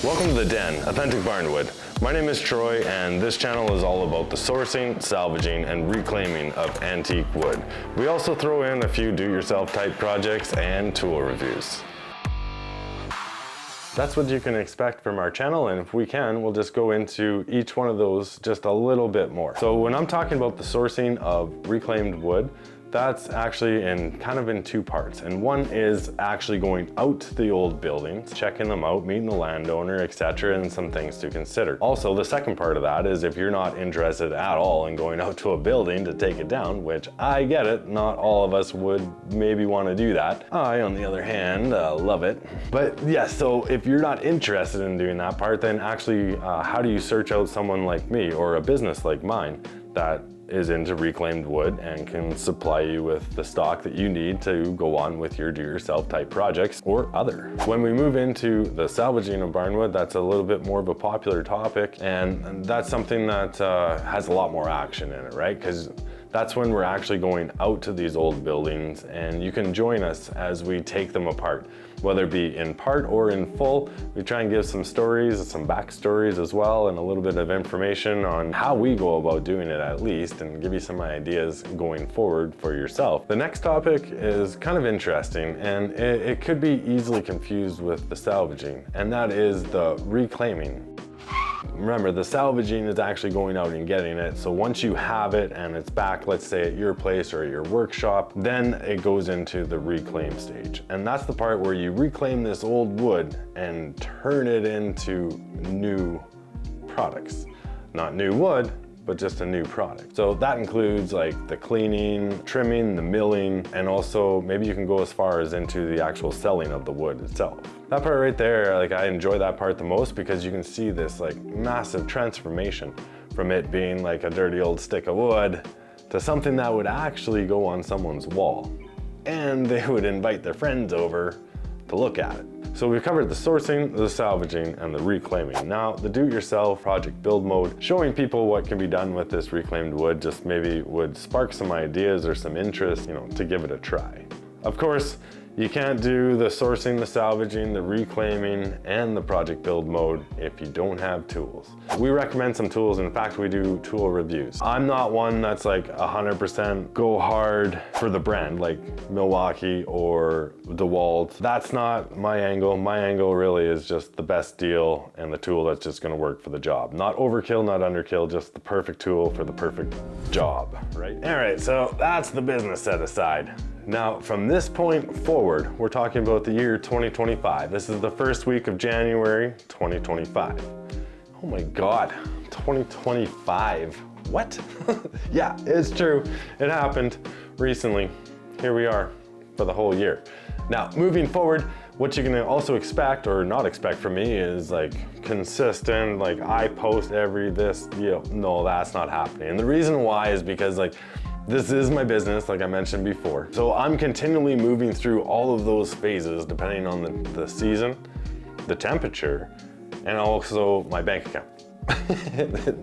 Welcome to The Den, Authentic Barnwood. My name is Troy, and this channel is all about the sourcing, salvaging, and reclaiming of antique wood. We also throw in a few do-it-yourself type projects and tool reviews. That's what you can expect from our channel, and if we can, we'll just go into each one of those just a little bit more. So when I'm talking about the sourcing of reclaimed wood, that's actually in two parts. And one is actually going out to the old buildings, checking them out, meeting the landowner, etc., and some things to consider. Also, the second part of that is if you're not interested at all in going out to a building to take it down, which I get it, not all of us would maybe want to do that. I, on the other hand, love it. But yeah, so if you're not interested in doing that part, then actually, how do you search out someone like me or a business like mine that is into reclaimed wood and can supply you with the stock that you need to go on with your do-yourself type projects or other. When we move into the salvaging of barnwood, that's a little bit more of a popular topic, and that's something that has a lot more action in it, right? Because that's when we're actually going out to these old buildings, and you can join us as we take them apart, whether it be in part or in full. We try and give some stories and some backstories as well, and a little bit of information on how we go about doing it at least, and give you some ideas going forward for yourself. The next topic is kind of interesting, and it could be easily confused with the salvaging, and that is the reclaiming. Remember, the salvaging is actually going out and getting it. So once you have it and it's back, let's say at your place or at your workshop, then it goes into the reclaim stage. And that's the part where you reclaim this old wood and turn it into new products. Not new wood, but just a new product. So that includes like the cleaning, trimming, the milling, and also maybe you can go as far as into the actual selling of the wood itself. That part right there, like I enjoy that part the most because you can see this like massive transformation from it being like a dirty old stick of wood to something that would actually go on someone's wall. And they would invite their friends over to look at it. So we've covered the sourcing, the salvaging, and the reclaiming. Now, the do-it-yourself project build mode, showing people what can be done with this reclaimed wood just maybe would spark some ideas or some interest, to give it a try. Of course, you can't do the sourcing, the salvaging, the reclaiming, and the project build mode if you don't have tools. We recommend some tools. In fact, we do tool reviews. I'm not one that's like 100% go hard for the brand like Milwaukee or DeWalt. That's not my angle. My angle really is just the best deal and the tool that's just gonna work for the job. Not overkill, not underkill, just the perfect tool for the perfect job, right? All right, so that's the business set aside. Now, from this point forward, we're talking about the year 2025. This is the first week of January 2025. Oh my God, 2025. What? Yeah, it's true. It happened recently. Here we are for the whole year. Now, moving forward, what you can also expect or not expect from me is like consistent, like I post no, that's not happening. And the reason why is because this is my business, like I mentioned before. So I'm continually moving through all of those phases depending on the season, the temperature, and also my bank account.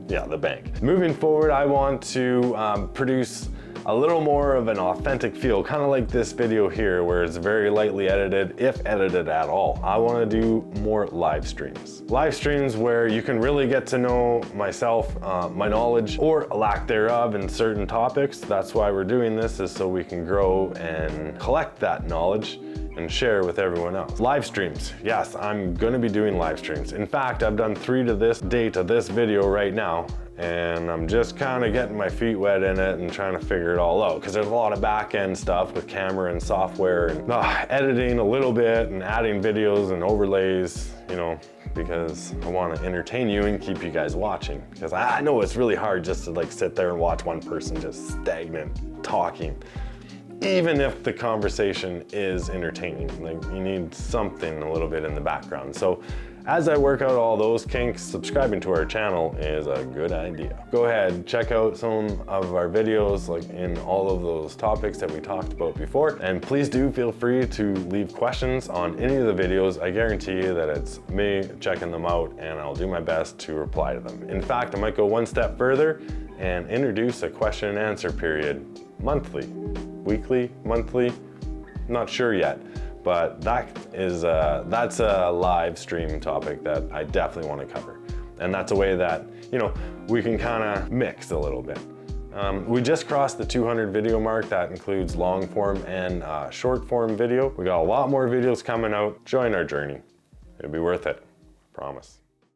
Yeah, the bank. Moving forward, I want to produce a little more of an authentic feel, kind of like this video here where it's very lightly edited, if edited at all. I want to do more live streams. Live streams where you can really get to know myself, my knowledge or lack thereof in certain topics. That's why we're doing this, is so we can grow and collect that knowledge and share with everyone else. Live streams, yes, I'm gonna be doing live streams. In fact, I've done 3 to this date of this video right now, and I'm just kind of getting my feet wet in it and trying to figure it all out, because there's a lot of back-end stuff with camera and software and editing a little bit and adding videos and overlays, because I want to entertain you and keep you guys watching, because I know it's really hard just to sit there and watch one person just stagnant talking. Even if the conversation is entertaining, you need something a little bit in the background. So as I work out all those kinks, subscribing to our channel is a good idea. Go ahead, check out some of our videos in all of those topics that we talked about before. And please do feel free to leave questions on any of the videos. I guarantee you that it's me checking them out, and I'll do my best to reply to them. In fact, I might go one step further and introduce a question and answer period monthly, weekly, monthly, not sure yet. but that's a live stream topic that I definitely want to cover. And that's a way that, you know, we can kind of mix a little bit. We just crossed the 200 video mark. That includes long form and short form video. We got a lot more videos coming out. Join our journey. It'll be worth it, promise.